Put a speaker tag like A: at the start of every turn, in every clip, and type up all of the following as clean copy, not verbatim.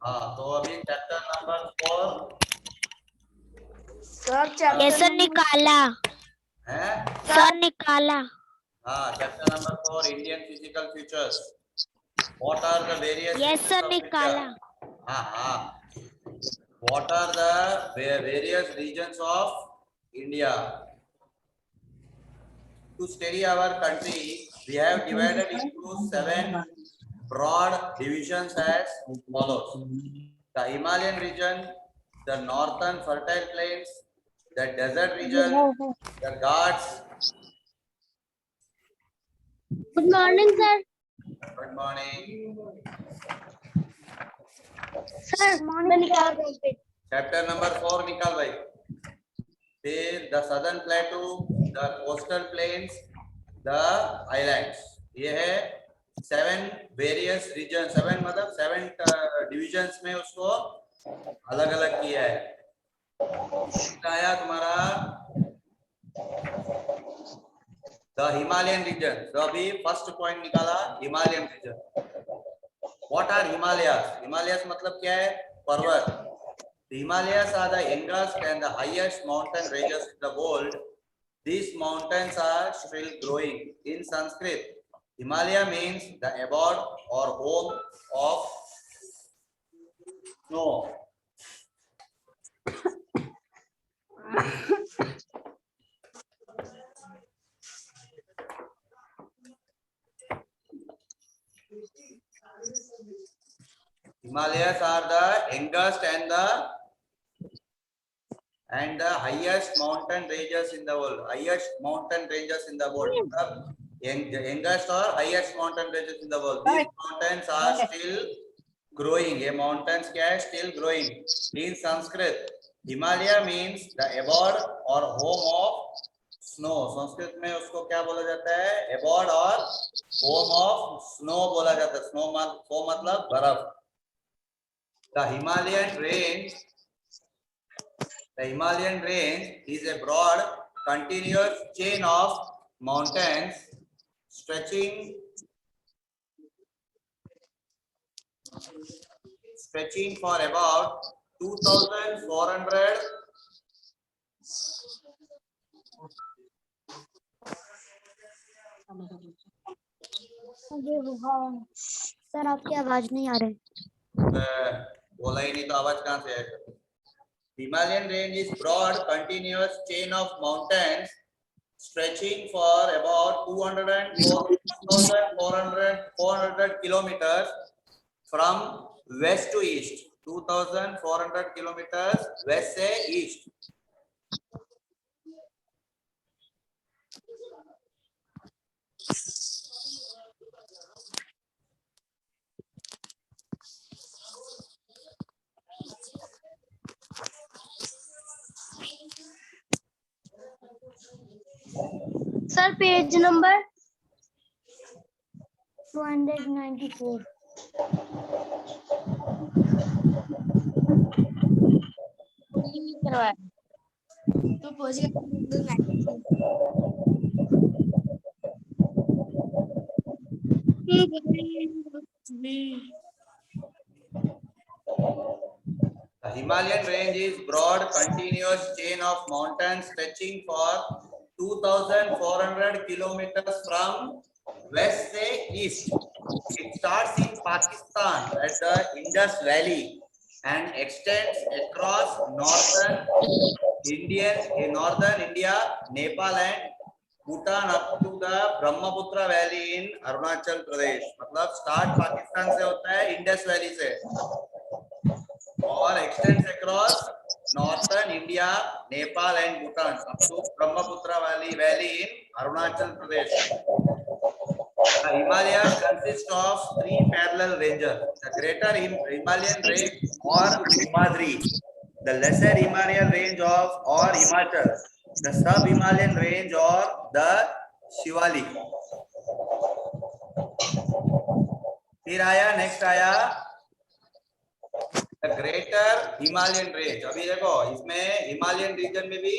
A: हाँ, तो अभी चैप्टर नंबर 4
B: सर निकाला
A: है।
B: सर निकाला
A: हाँ, chapter number 4 Indian physical features. What are the various
B: yes
A: regions
B: sir
A: of
B: निकाला
A: India? हाँ. What are the various regions of India? To study our country, we have divided into 7 broad divisions as follows: the Himalayan region, the northern fertile plains, the desert region, the Ghats.
B: Good morning sir
A: Good morning.
B: Sir morning
A: Chapter number 4 निकाल भाई. Then the southern plateau, the coastal plains, the islands. ये है 7 various regions. 7 मतलब 7 divisions में उसको अलग अलग किया है. आया तुम्हारा the Himalayan region. तो अभी फर्स्ट पॉइंट निकाला Himalayan region. What are Himalayas? Himalayas मतलब क्या है? पर्वत. The Himalayas are the youngest and the highest mountain ranges in the world. These mountains are still growing. In Sanskrit, Himalaya means the abode or home of snow. Himalayas are the youngest and the highest mountain ranges in the world. Highest mountain ranges in the world. Youngest or highest mountain ranges in the world. These mountains are still growing. ये mountains क्या है? Still growing. In Sanskrit, Himalaya means the abode or home of snow. Sanskrit में उसको क्या बोला जाता है? Abode और home of snow बोला जाता है. Snow मतलब बर्फ. The Himalayan range is a broad, continuous chain of mountains stretching for about 2,400
B: sir आपकी आवाज नहीं आ रही.
A: बोला ही नहीं तो आवाज कहाँ से आएगा? Himalayan range is broad, continuous chain of mountains stretching for about 2,400 kilometers from west to east. 2,400 kilometers west से east.
B: Sir page number 294. तो
A: The Himalayan range is broad, continuous chain of mountains stretching for 2,400 kilometers from west to east. It starts in Pakistan at the Indus Valley and extends across northern India, Nepal and Bhutan up to the Brahmaputra Valley in Arunachal Pradesh. मतलब start Pakistan से होता है Indus Valley से और extends across northern India, Nepal and Bhutan up to Brahmaputra Valley in Arunachal Pradesh. The Himalayas consist of 3 parallel ranges: the Greater Himalayan Range or Himadri, the Lesser Himalayan Range or Himachal, the Sub-Himalayan Range or the Shivalik. फिर आया next आया the greater Himalayan range. अभी देखो इसमें Himalayan reason में भी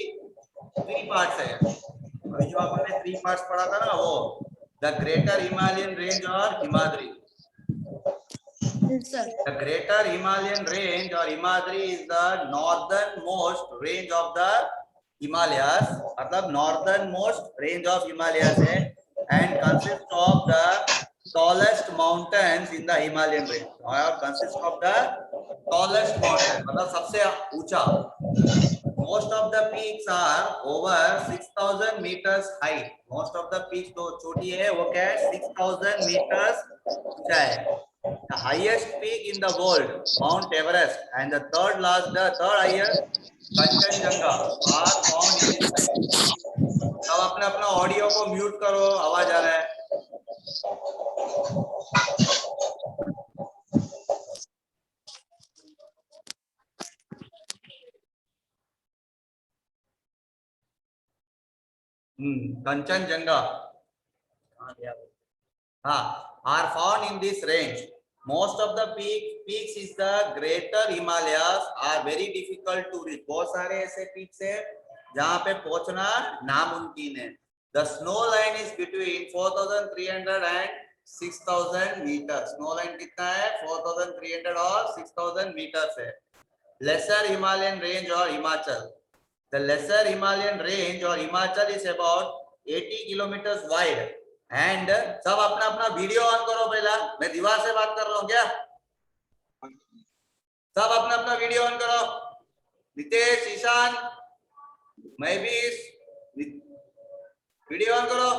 A: 3 parts है. अभी जो आपने 3 पार्ट्स पढ़ा था ना वो द ग्रेटर हिमालयन रेंज और Himadri.
B: Yes, sir.
A: The Greater Himalayan Range or Himadri is the northernmost range of the Himalayas. मतलब northernmost range of Himalayas है and consists of the tallest mountains in the Himalayan range. और consists of the tallest mountain मतलब सबसे ऊंचा. Most of the peaks are over 6,000 meters high. Most of the peaks जो छोटी है वो क्या है 6,000 meters ऊंचा है. The highest peak in the world, Mount Everest, and the third highest, Kanchenjunga, are found in this range. अब अपने अपना ऑडियो को म्यूट करो, आवाज आ रहा है. Kanchenjunga, are found in this range. Most of the peaks is the Greater Himalayas are very difficult to reach. बहुत सारे ऐसे peaks है जहाँ पे पहुंचना नामुमकिन है. The snow line is between 4,300 and 6,000 meters. Snow line कितना है 4,300 और 6,000 meters है. Lesser Himalayan range or Himachal. The Lesser Himalayan range or Himachal is about 80 kilometers wide. And सब अपना अपना वीडियो ऑन करो पहला. मैं दीवार से बात कर रहा हूँ क्या? सब अपना अपना वीडियो ऑन करो. नितेश, ईशान, मैं भी वीडियो ऑन करो.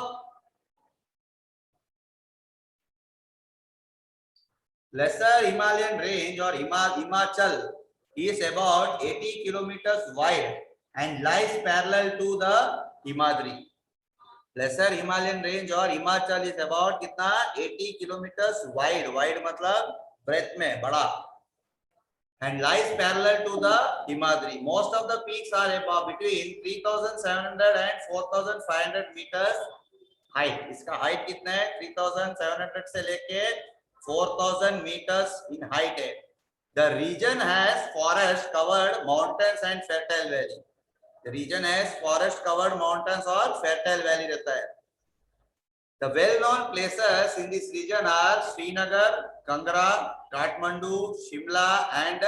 A: Lesser Himalayan range or Himachal is about 80 kilometers wide and lies parallel to the Himadri. Lesser Himalayan range or Himachal is about कितना 80 kilometers wide. Wide मतलब breadth में बड़ा. And lies parallel to the Himadri. Most of the peaks are about between 3,700 and 4,500 meters height. इसका height कितना है 3,700 से लेके 4,000 meters in height है. The region has forest covered mountains and fertile valley. The region has forest covered mountains or fertile valley रहता है. The well-known places in this region are Srinagar, Kangra, Kathmandu, Shimla and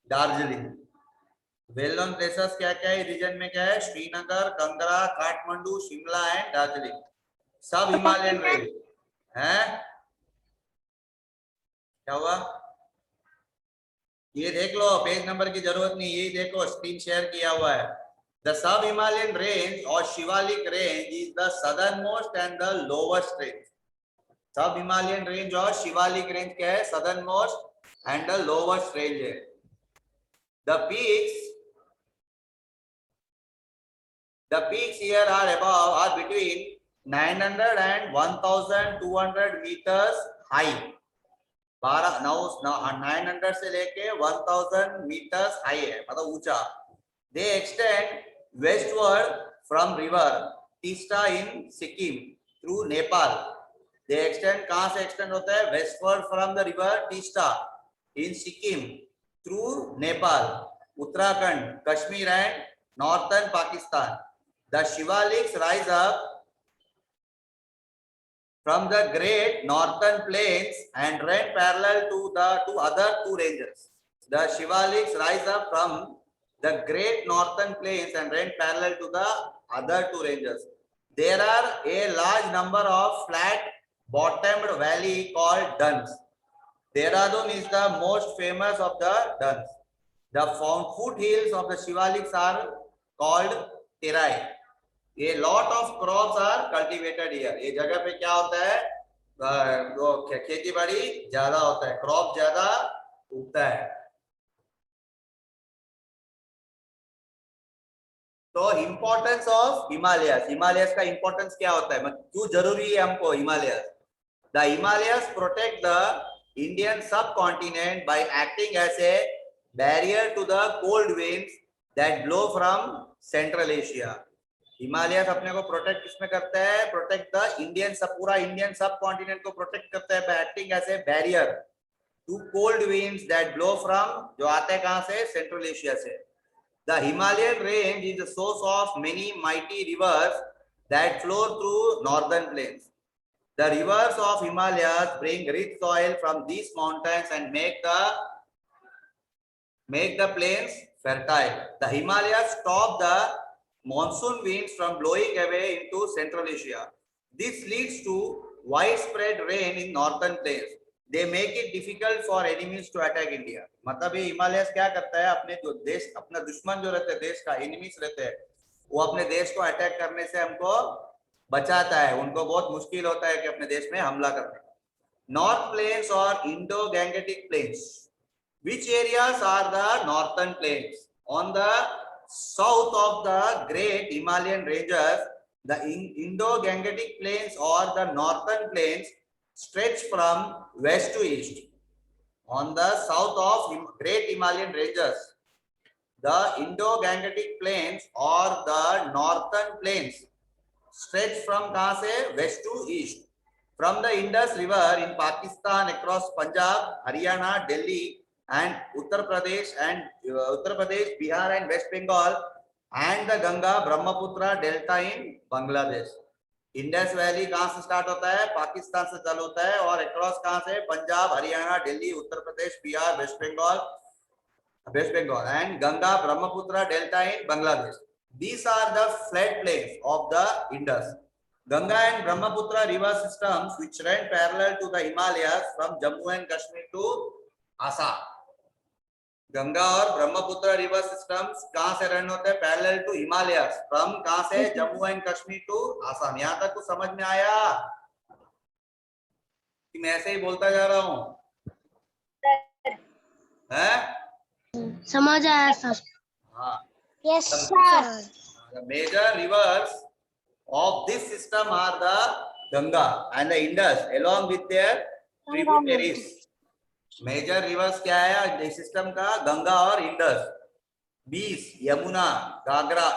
A: Darjeeling. Well-known places क्या क्या है region में क्या है Srinagar, Kangra, Kathmandu, Shimla and Darjeeling. सब Himalayan range हैं. क्या हुआ? ये देख लो, पेज नंबर की जरूरत नहीं, यही देखो स्क्रीन शेयर किया हुआ है. The sub-Himalayan range or Shivalik range is the southernmost and the lowest range. Sub-Himalayan range or Shivalik range क्या है? Southernmost and the lowest range है. The peaks here are between 900 and 1,200 meters high. 900 से लेके 1,000 meters high है, मतलब ऊंचा. They extend westward from river Tista in Sikkim through Nepal. They extend कहाँ से extend होता है? Westward from the river Tista in Sikkim through Nepal, Uttarakhand, Kashmir and northern Pakistan. The Shivaliks rise up from the great northern plains and run parallel to the other two ranges. The Shivaliks rise up from the great northern plains and run parallel to the other two ranges. There are a large number of flat bottomed valley called duns. Dehradun is the most famous of the duns. The foothills of the Shivaliks are called terai. A lot of crops are cultivated here. ये जगह पे क्या होता है? खेती बाड़ी ज्यादा होता है, क्रॉप ज्यादा उगता है. तो इम्पोर्टेंस ऑफ हिमालयस. हिमालयस का इम्पोर्टेंस क्या होता है, क्यों जरूरी है हमको Himalayas? The Himalayas protect the Indian subcontinent by acting as a barrier to the cold winds that blow from Central Asia. Himalayas अपने को प्रोटेक्ट किसमें करता है? प्रोटेक्ट द इंडियन सब, पूरा इंडियन सब कॉन्टिनेंट को प्रोटेक्ट करता है by acting as a barrier to cold winds that blow from, जो आते हैं कहां से? सेंट्रल एशिया से. The Himalayan range is the source of many mighty rivers that flow through northern plains. The rivers of Himalayas bring rich soil from these mountains and make the plains fertile. The Himalayas stop the monsoon winds from blowing away into Central Asia. This leads to widespread rain in northern plains. They make it difficult for enemies to attack India. मतलब ये Himalayas क्या करता है, अपने जो देश, अपना दुश्मन जो रहते हैं देश का, एनिमीज रहते हैं, वो अपने देश को अटैक करने से हमको बचाता है. उनको बहुत मुश्किल होता है कि अपने देश में हमला करने का. नॉर्थ प्लेन्स और Indo Gangetic plains. Which areas are the northern plains? On the south of the great Himalayan ranges, the Indo-Gangetic plains or the northern plains stretch from west to east. On the south of great Himalayan ranges, the Indo-Gangetic plains or the northern plains stretch from कहाँ से? West to east. From the Indus River in Pakistan across Punjab, Haryana, Delhi, and Uttar Pradesh, Bihar, and West Bengal, and the Ganga Brahmaputra Delta in Bangladesh. Indus valley कहाँ से start होता है? पाकिस्तान से चालू होता है, और अक्रॉस कहाँ से? Punjab, Haryana, Delhi, Uttar Pradesh, Bihar, West Bengal, and Ganga Brahmaputra Delta in Bangladesh. These are the floodplains of the Indus. Ganga and Brahmaputra river systems which run parallel to the Himalayas from Jammu and Kashmir to Assam. Ganga और Brahmaputra river systems कहां से run होते हैं? Parallel to Himalayas, from कहां से? Jammu and Kashmir to Assam. यहां तक तो समझ में आया कि मैं ऐसे ही बोलता जा रहा हूं? है?
B: समझ आया सर.
A: हाँ.
B: Yes sir.
A: The major rivers of this system are the Ganga and the Indus along with their tributaries. Major rivers क्या है इस सिस्टम का? गंगा और Indus. 20 Yamuna, Ghaghara,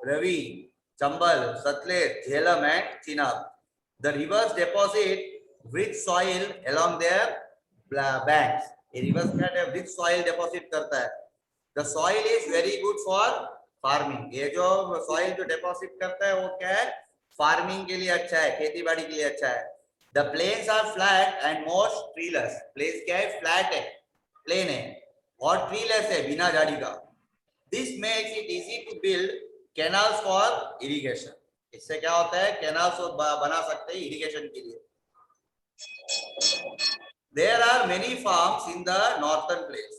A: Ravi, Chambal, Sutlej, Jhelum and Chenab. The rivers deposit rich soil along their banks. ये rivers क्या है? rich soil deposit करता है. The soil is very good for farming. ये जो soil जो deposit करता है वो क्या है? फार्मिंग के लिए अच्छा है, खेती बाड़ी के लिए अच्छा है. The plains are flat and most treeless. Plains क्या है? Flat है, plain है, और treeless है, बिना झाड़ी का. This makes it easy to build canals for irrigation. इससे क्या होता है? canals बना सकते हैं irrigation के लिए. There are many farms in the northern plains.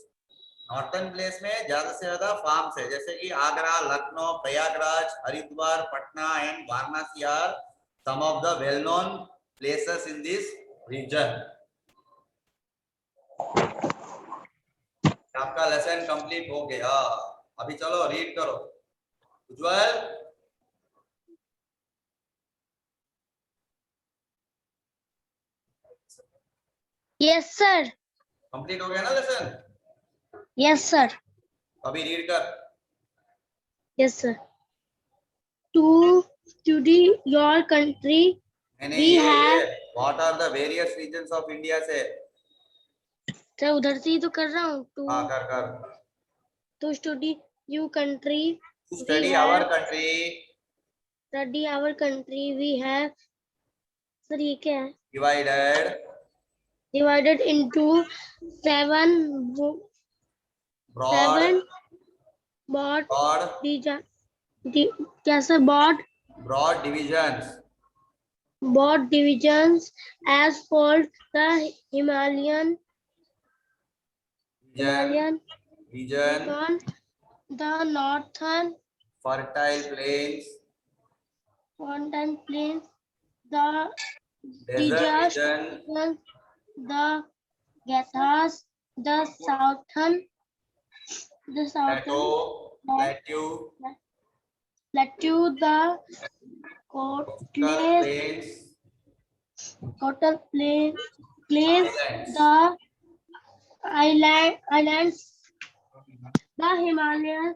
A: Northern plains में ज्यादा से ज्यादा फार्म्स है, जैसे कि Agra, Lucknow, Prayagraj, Haridwar, Patna and Varanasi are some of the well known places in this region. आपका लेसन कंप्लीट हो गया. अभी चलो रीड करो. उज्जवल,
B: यस सर.
A: कंप्लीट हो गया ना लेसन?
B: Yes sir.
A: अभी रीड कर.
B: Yes sir. To study your country we have.
A: What are the various regions of India से?
B: सर उधर से ही तो कर रहा हूँ.
A: हाँ कर.
B: To study your country.
A: To study our country.
B: Study our country we have. Sir ये क्या है? Divided into 7
A: broad
B: divisions as follows. The Himalayan region, the northern
A: fertile plains,
B: the
A: desert
B: region, the Gathas, the southern
A: plateau,
B: the coastal plains, the islands, the Himalayas.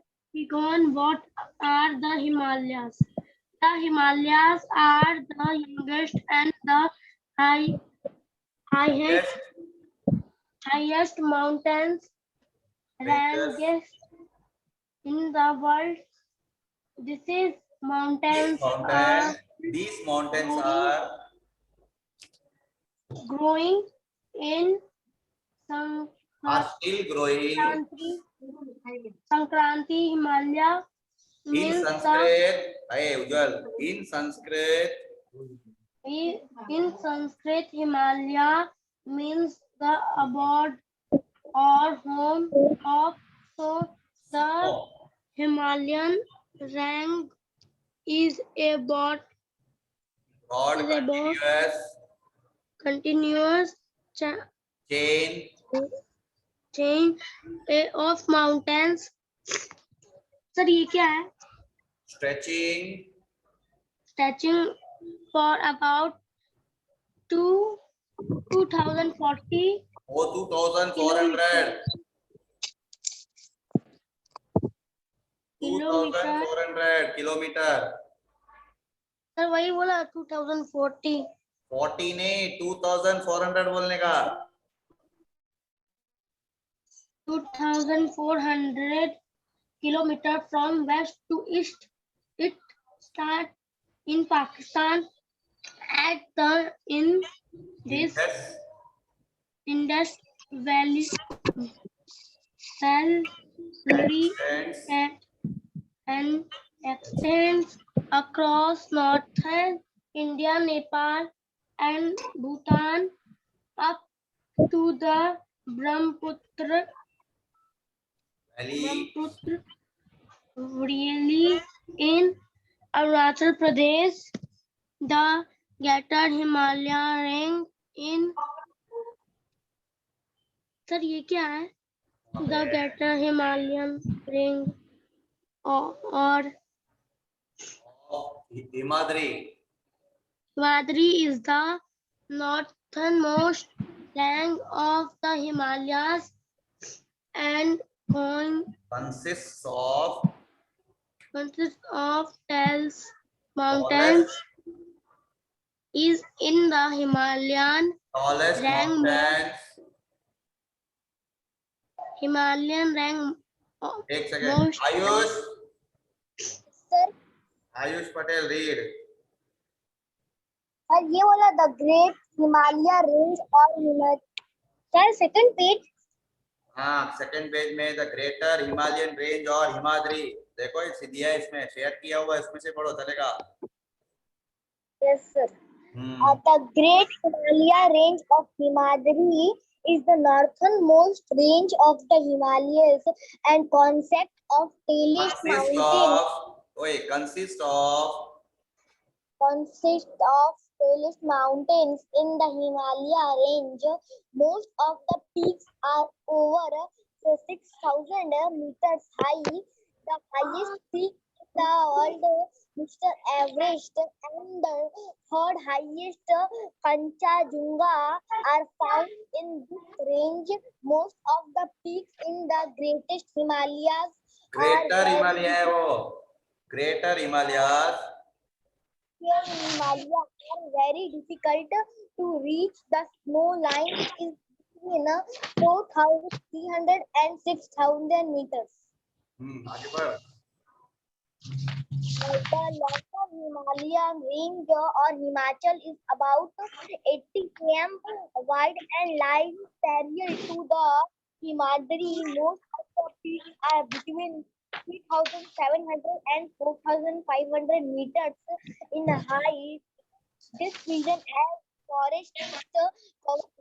B: What are the Himalayas? The Himalayas are the youngest and the highest mountains ranges in the world. These mountains are growing in
A: are still growing
B: Sankranti Himalaya
A: in
B: means
A: Sanskrit. Hey, Ujjwal, in Sanskrit,
B: in Sanskrit Himalaya means the abode or home of, so the
A: oh,
B: Himalayan range is a broad
A: broad
B: is about
A: continuous
B: continuous cha-
A: chain
B: chain of mountains. Sir ये क्या है?
A: stretching
B: Stretching for about 2040
A: oh 2400
B: kilometre.
A: 2400 kilometre.
B: Sir वही बोला 2040.
A: 40 नहीं 2400 बोलने का.
B: 2400 kilometer from west to east. It starts in Pakistan at the in this
A: Yes.
B: Indus Valley
A: Extends
B: and extends across northern India, Nepal, and Bhutan up to the Brahmaputra
A: Valley.
B: Really in Arunachal Pradesh, the Greater Himalaya range in. Sir ये क्या है? The Greater Himalayan range or
A: Himadri.
B: Himadri is the northernmost range of the Himalayas and
A: Consists
B: of Tales Mountains. Is in the Himalayan
A: tallest
B: range
A: mountains.
B: Himalayan range.
A: एक second.
B: Most.
A: Ayush.
C: Sir
A: Ayush Patel, read.
C: Sir ये वाला the great Himalaya range और sir second page.
A: हाँ second page में the greater Himalayan range और हिमाद्री. देखो ये दिया है इसमें, शेयर किया हुआ है, इसमें से पढ़ो चलेगा.
C: Yes sir. The great Himalaya range of Himadri is the northernmost range of the Himalayas and concept of tallest mountains. Consist of tallest mountains in the Himalaya range. Most of the peaks are over 6,000 meters high. The highest peak in the world, Mr. Everest, and the third highest, Kanchenjunga, are found in this range. Most of the peaks in the greatest Himalayas
A: greater Himalaya है वो. Greater Himalayas
C: here in Himalaya are very difficult to reach. The snow line is between 4,300 and 6,000 meters.
A: आगे बढ़.
C: The longer Himalayan range or Himachal is about 80 km wide and lies parallel to the Himadri. Most of the peaks are between 3,700 and 4,500 meters in height. This region has forests,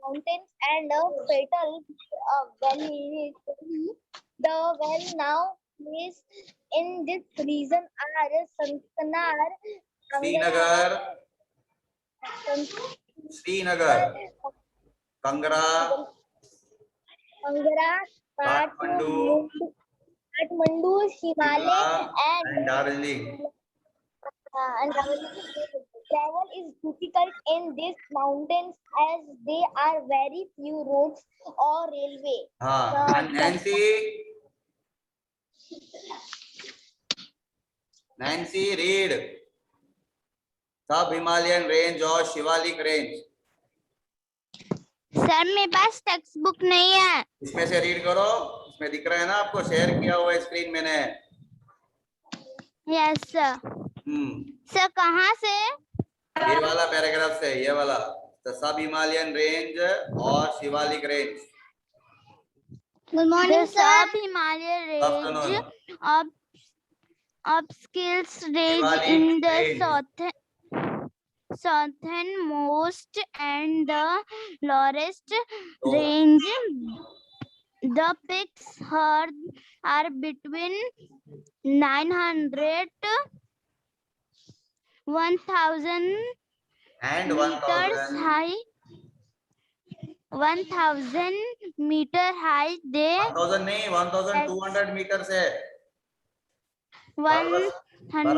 C: mountains, and fertile valleys. The well-known places in this region are Sankanar,
A: Srinagar, Kangra,
C: Kathmandu, Shimale, and
A: Darjeeling.
C: Travel is difficult in these mountains as there are very few roads or railway.
A: And Nancy, read. सब Himalayan range और Shivalik range.
D: Sir मेरे पास text book नहीं है.
A: इसमें से read करो. इसमें दिख रहा है ना आपको, शेयर किया हुआ है स्क्रीन मैंने.
D: Yes sir. सर कहाँ से?
A: ये वाला पैराग्राफ से, ये वाला the sub-Himalayan range or Shivalik range?
C: Good morning,
D: The sub-Himalayan range
A: Afternoon.
D: of upskills range
A: Shivalik
D: in the
A: range.
D: southernmost and the lowest
A: So,
D: range. The peaks are between 900 1000
A: and
D: meters
A: 1000.
D: high. 1000 meter high. They
A: 1000 नहीं 1200 meters है.
D: 100
A: बराबर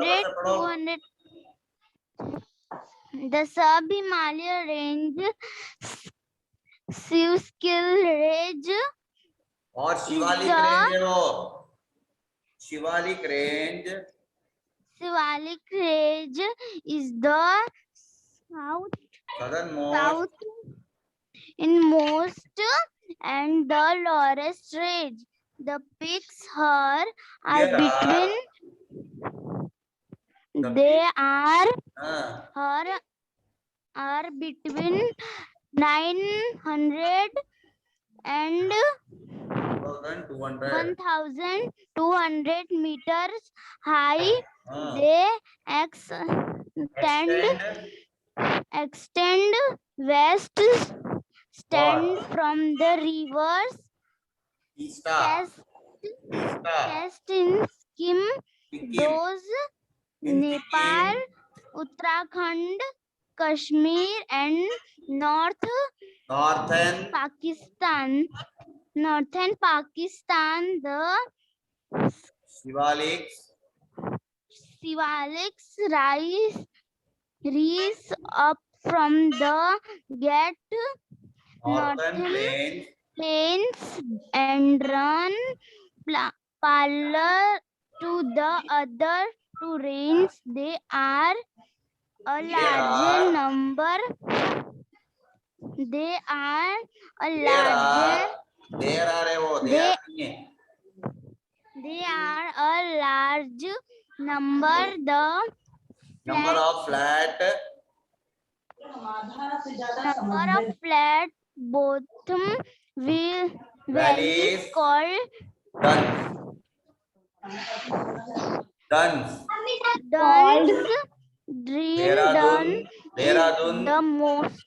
A: से पढ़ो.
D: 200. The sub-Himalayan range, Sivskill range,
A: और Shivalik
D: the-
A: range है वो. Shivalik range.
D: Shivalik range is the
A: southernmost
D: southernmost and the lowest range. The peaks are
A: Here
D: between.
A: the
D: They are
A: हाँ,
D: are between 900 and
A: 1200.
D: 1200 meters high.
A: हाँ.
D: They
A: Extend
D: extend west, stand from the rivers,
A: Easta.
D: cast in skim
A: Sikkim.
D: those
A: In
D: Nepal,
A: Sikkim,
D: Uttarakhand, Kashmir, and
A: northern
D: Pakistan. Northern Pakistan, the
A: Shivaliks,
D: Shivaliks rise up from the Great
A: northern
D: Northern
A: plains,
D: and run parallel to the other two ranges. They are a larger number. They are a larger.
A: there are वो
D: They-
A: there नहीं है.
D: They are a large number. The
A: Number of flat
D: number of flat bottom valleys
A: valleys,
D: called
A: duns.
D: duns. Drill dun
A: Dehradun,
D: is the most.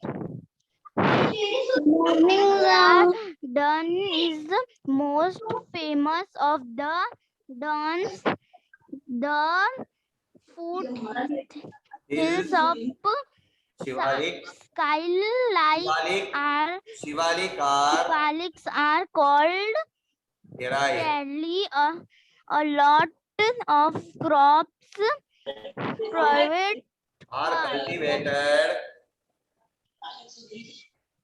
D: Dun is the most famous of the duns. The foothills
A: hills,
D: of
A: Shivalik,
D: skylights are
A: Shivalik
D: are called
A: Terai.
D: sadly a lot of crops private
A: Are cultivated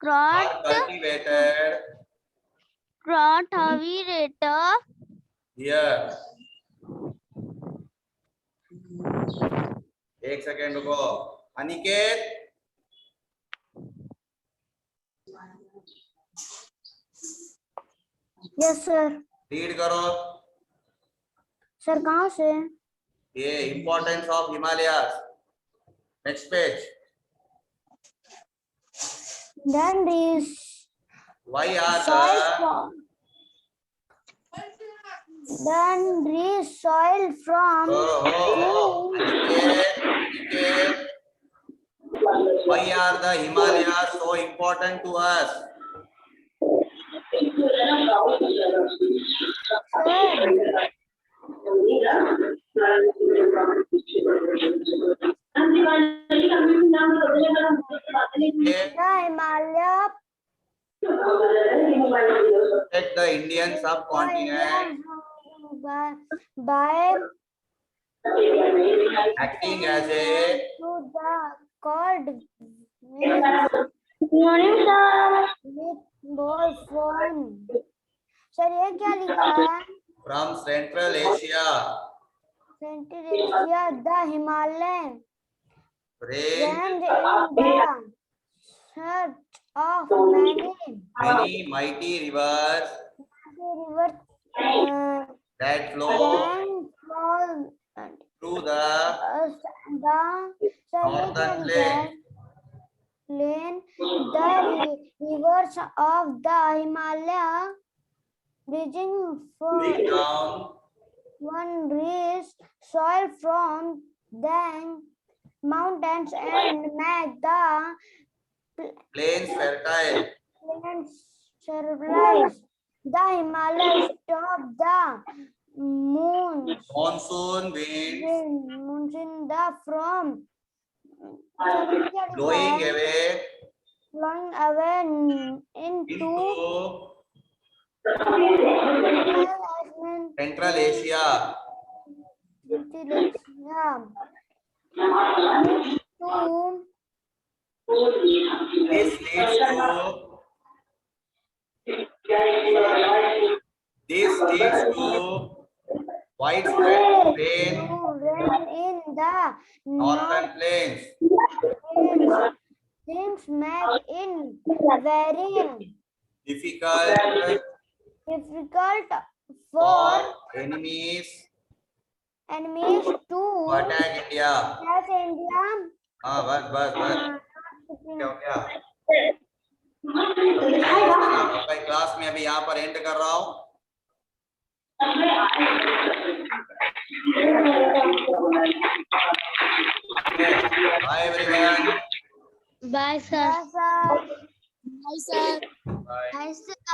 D: crop
A: here. एक second रुको. Aniket,
B: yes sir.
A: Read करो.
B: Sir कहाँ से?
A: ये importance of Himalayas. Next page.
B: Then this
A: Why are
B: soil
A: the
B: from then this soil from
A: Aniket. Why are the Himalayas so important to us?
B: the Himalaya
A: Protect the Indian subcontinent,
B: by
A: acting as a
B: to the called with ball form. Sir ये क्या लिखा है?
A: from Central Asia,
B: Central Asia, the Himalayan
A: range
B: range in the search of
A: many mighty rivers
B: river
A: that flow
B: then flows
A: through the
B: the
A: northern plains.
D: plain, the rivers of the Himalaya, bridging
A: Bring
D: for
A: down
D: one rich soil from the mountains and make the
A: plains fertile.
D: plains sterilized. The Himalayas stop the
A: Monsoon winds
D: monsoon the from
A: blowing away
D: flowing away into
A: Central Asia. This leads to widespread rain
D: in the
A: northern plains.
D: north. Things make it very
A: Difficult
D: difficult
A: for
D: for
A: enemies
D: enemies
A: to
D: to
A: attack India.
D: attack India.
A: हाँ बस क्या हो गया? भाई class में अभी यहाँ पर एंड कर रहा हूँ. Bye everyone.
B: Bye, sir.
D: Yes, sir.
C: Hi, sir.
A: Bye.
D: Yes, sir.